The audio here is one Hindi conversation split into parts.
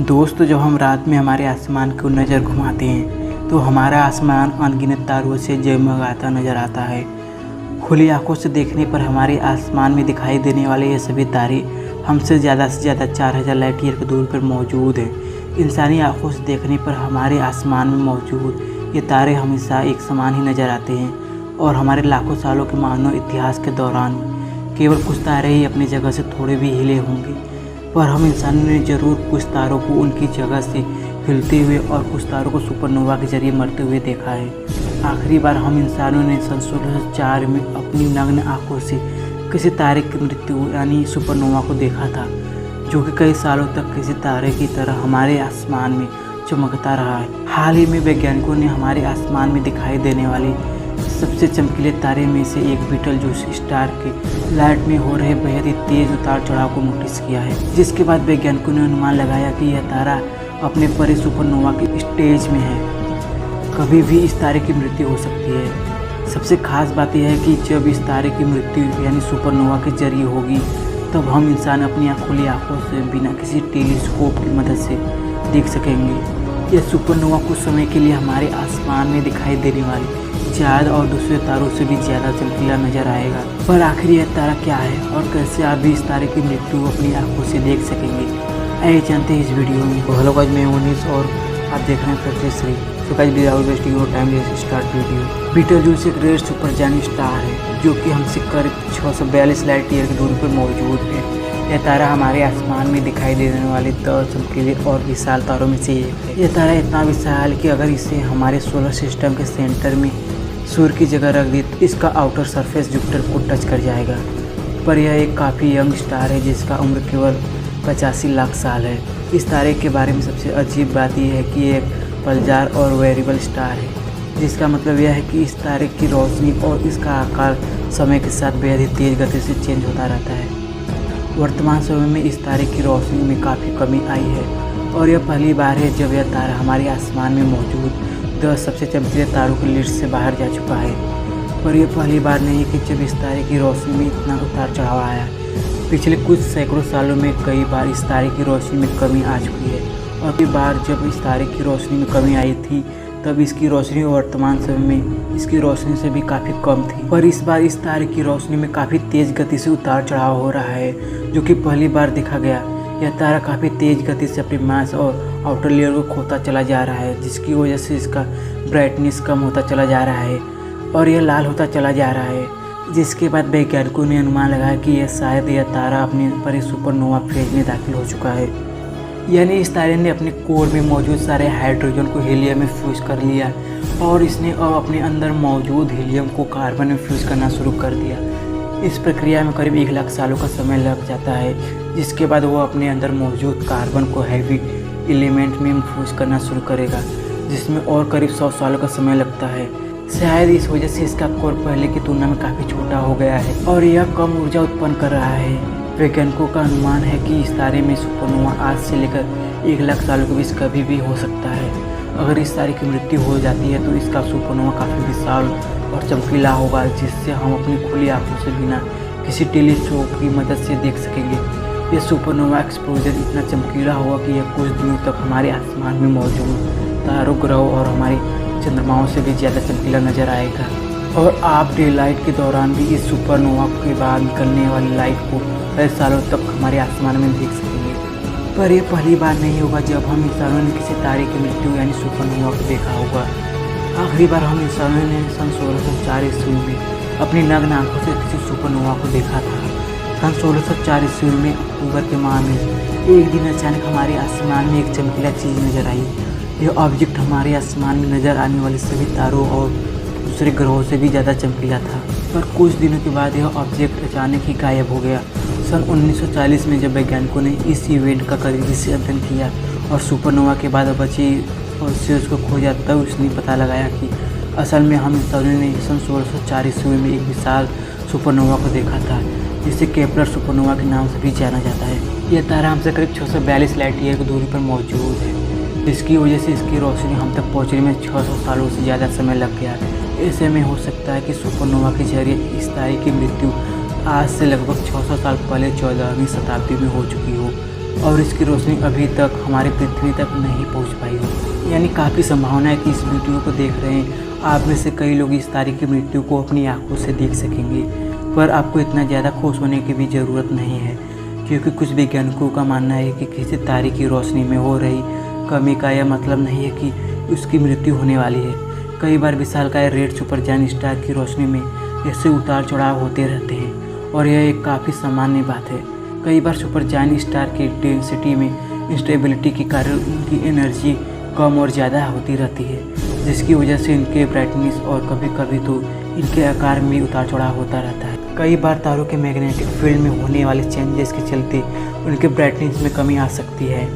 दोस्त, जब हम रात में हमारे आसमान को नज़र घुमाते हैं तो हमारा आसमान अनगिनत तारों से जगमगाता नज़र आता है। खुली आंखों से देखने पर हमारे आसमान में दिखाई देने वाले ये सभी तारे हमसे ज़्यादा 4000 लाइट ईयर की दूरी पर मौजूद हैं। इंसानी आंखों से देखने पर हमारे आसमान में मौजूद ये तारे हमेशा एक समान ही नज़र आते हैं और हमारे लाखों सालों के मानव इतिहास के दौरान केवल कुछ तारे ही अपनी जगह से थोड़े भी हिले होंगे, पर हम इंसानों ने ज़रूर कुछ तारों को उनकी जगह से हिलते हुए और कुछ तारों को सुपरनोवा के जरिए मरते हुए देखा है। आखिरी बार हम इंसानों ने सन 1604 में अपनी नग्न आंखों से किसी तारे की मृत्यु यानी सुपरनोवा को देखा था, जो कि कई सालों तक किसी तारे की तरह हमारे आसमान में चमकता रहा है। हाल ही में वैज्ञानिकों ने हमारे आसमान में दिखाई देने वाले सबसे चमकीले तारे में से एक बीटलजूस स्टार के लाइट में हो रहे बेहद ही तेज उतार चढ़ाव को नोटिस किया है, जिसके बाद वैज्ञानिकों ने अनुमान लगाया कि यह तारा अपने परे सुपरनोवा के स्टेज में है। कभी भी इस तारे की मृत्यु हो सकती है। सबसे खास बात यह है कि जब इस तारे की मृत्यु यानी सुपरनोवा के जरिए होगी तब हम इंसान अपनी खुली आंखों से बिना किसी टेलीस्कोप की मदद से देख सकेंगे। यह सुपरनोवा कुछ समय के लिए हमारे आसमान में दिखाई देने वाली चाँद और दूसरे तारों से भी ज़्यादा चमकीला नजर आएगा। पर आखिर यह तारा क्या है और कैसे आप भी इस तारे की मृत्यु अपनी आंखों से देख सकेंगे, आइए जानते हैं इस वीडियो में। हेलो गाइस, मैं उनीस और आप देख रहे हैं प्रकृति। तो guys, without wasting your time let's start video. Beetlejuice एक रेड सुपर जायंट स्टार है जो कि हमसे करीब 642 लाइट ईयर की दूरी पर मौजूद है। यह तारा हमारे आसमान में दिखाई देने वाले 10 चमकीले और विशाल तारों में से एक है। यह तारा इतना विशाल है कि अगर इसे हमारे सोलर सिस्टम के सेंटर में सूर्य की जगह रख दी तो इसका आउटर सरफेस जुपिटर को टच कर जाएगा। पर यह एक काफ़ी यंग स्टार है जिसका उम्र केवल 85 लाख साल है। इस तारे के बारे में सबसे अजीब बात यह है कि ये एक पलजार और वेरिएबल स्टार है, जिसका मतलब यह है कि इस तारे की रोशनी और इसका आकार समय के साथ बेहद ही तेज़ गति से चेंज होता रहता है। वर्तमान समय में इस तारे की रोशनी में काफ़ी कमी आई है और यह पहली बार है जब यह तारा हमारे आसमान में मौजूद 10 सबसे चमकीले तारों की लिस्ट से बाहर जा चुका है। पर यह पहली बार नहीं है कि जब इस तारे की रोशनी में इतना उतार चढ़ाव आया। पिछले कुछ सैकड़ों सालों में कई बार इस तारे की रोशनी में कमी आ चुकी है और कई बार जब इस तारे की रोशनी में कमी आई थी तब इसकी रोशनी वर्तमान समय में इसकी रोशनी से भी काफ़ी कम थी। पर इस बार इस तारे की रोशनी में काफ़ी तेज़ गति से उतार चढ़ाव हो रहा है, जो कि पहली बार देखा गया। यह तारा काफ़ी तेज़ गति से अपनी मास और आउटर लेयर को खोता चला जा रहा है, जिसकी वजह से इसका ब्राइटनेस कम होता चला जा रहा है और यह लाल होता चला जा रहा है। जिसके बाद वैज्ञानिकों ने अनुमान लगाया कि यह तारा अपने परे सुपरनोवा फेज में दाखिल हो चुका है, यानी इस तारे ने अपने कोर में मौजूद सारे हाइड्रोजन को हीलियम में फ्यूज कर लिया और इसने अब अपने अंदर मौजूद हीलियम को कार्बन में फ्यूज करना शुरू कर दिया। इस प्रक्रिया में करीब 1 लाख सालों का समय लग जाता है, जिसके बाद वो अपने अंदर मौजूद कार्बन को हैवी एलिमेंट में फ्यूज करना शुरू करेगा, जिसमें और करीब 100 सालों का समय लगता है। शायद इस वजह से इसका कोर पहले की तुलना में काफ़ी छोटा हो गया है और यह कम ऊर्जा उत्पन्न कर रहा है। वैज्ञानिकों का अनुमान है कि इस तारे में सुपरनोवा आज से लेकर 1 लाख सालों के बीच कभी भी हो सकता है। अगर इस तारे की मृत्यु हो जाती है तो इसका सुपरनोवा काफ़ी विशाल और चमकीला होगा, जिससे हम अपनी खुली आंखों से बिना किसी टेलीस्कोप की मदद से देख सकेंगे। यह सुपरनोवा एक्सप्लोजन इतना चमकीला होगा कि यह कुछ दिनों तक हमारे आसमान में मौजूद तारों, ग्रहों और हमारे चंद्रमाओं से भी ज़्यादा चमकीला नज़र आएगा। और आप डे लाइट के दौरान भी इस सुपरनोवा के बाद निकलने वाली लाइट को कई सालों तक हमारे आसमान में देख सकेंगे। पर यह पहली बार नहीं होगा जब हम इंसानों ने किसी तारे की मृत्यु यानी सुपरनोवा को देखा होगा। आखिरी बार हम इंसानों ने सन 1604 ईस्वी में अपनी नग्न आंखों से किसी सुपरनोवा को देखा था। सन 1604 ईस्वी में अक्टूबर के माह में एक दिन अचानक हमारे आसमान में एक चमकीला चीज़ नज़र आई। यह ऑब्जेक्ट हमारे आसमान में नज़र आने वाले सभी तारों और दूसरे ग्रहों से भी ज़्यादा चमकीला था। पर कुछ दिनों के बाद यह ऑब्जेक्ट अचानक ही गायब हो गया। सन 1940 में जब वैज्ञानिकों ने इस इवेंट का करीबी से अध्ययन किया और सुपरनोवा के बाद बचे ऑब्जेक्ट्स को खोजा, तब उसने पता लगाया कि असल में हम इंसानों ने सन 1604 ईस्वी में एक विशाल सुपरनोवा को देखा था, जिसे केपलर सुपरनोवा के नाम से भी जाना जाता है। यह तारा हमसे करीब 642 लाइट ईयर की दूरी पर मौजूद है, जिसकी वजह से इसकी रोशनी हम तक पहुँचने में 600 सालों से ज़्यादा समय लग गया। ऐसे में हो सकता है कि सुपरनोवा के जरिए इस तारे की मृत्यु आज से लगभग 600 साल पहले 14वीं शताब्दी में हो चुकी हो। और इसकी रोशनी अभी तक हमारी पृथ्वी तक नहीं पहुंच पाई हो। यानी काफ़ी संभावना है कि इस वीडियो को देख रहे हैं आप में से कई लोग इस तारे की मृत्यु को अपनी आंखों से देख सकेंगे। पर आपको इतना ज़्यादा खुश होने की भी ज़रूरत नहीं है, क्योंकि कुछ वैज्ञानिकों का मानना है कि किसी तारे की रोशनी में हो रही कमी का यह मतलब नहीं है कि उसकी मृत्यु होने वाली है। कई बार विशालकाय रेड सुपर जायंट स्टार की रोशनी में ऐसे उतार चढ़ाव होते रहते हैं और यह एक काफ़ी सामान्य बात है। कई बार सुपर जायंट स्टार की डेंसिटी में इंस्टेबिलिटी के कारण उनकी एनर्जी कम और ज़्यादा होती रहती है, जिसकी वजह से इनके ब्राइटनेस और कभी कभी तो इनके आकार में उतार चढ़ाव होता रहता है। कई बार तारों के मैग्नेटिक फील्ड में होने वाले चेंजेस के चलते उनके ब्राइटनेस में कमी आ सकती है।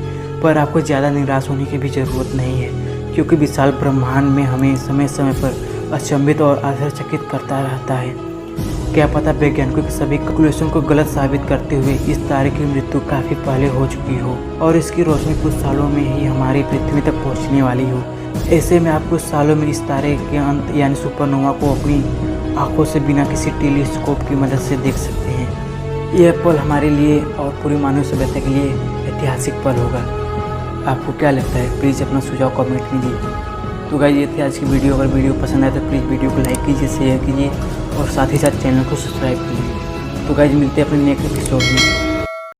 पर आपको ज़्यादा निराश होने की भी ज़रूरत नहीं है, क्योंकि विशाल ब्रह्मांड में हमें समय समय पर अचंभित और आश्चर्यचकित करता रहता है। क्या पता वैज्ञानिकों के सभी कैलकुलेशन को गलत साबित करते हुए इस तारे की मृत्यु काफ़ी पहले हो चुकी हो और इसकी रोशनी कुछ सालों में ही हमारी पृथ्वी तक पहुंचने वाली हो। ऐसे में आप कुछ सालों में इस तारे के अंत यानी सुपरनोवा को अपनी आंखों से बिना किसी टेलीस्कोप की मदद से देख सकते हैं। यह पल हमारे लिए और पूरी मानव सभ्यता के लिए ऐतिहासिक पल होगा। आपको क्या लगता है? प्लीज़ अपना सुझाव कमेंट में दीजिए। तो गाइस, ये थी आज की वीडियो। अगर वीडियो पसंद आए तो प्लीज़ वीडियो को लाइक कीजिए, शेयर कीजिए और साथ ही साथ चैनल को सब्सक्राइब कीजिए। तो गाइस, मिलते हैं अपने नेक्स्ट एपिसोड में।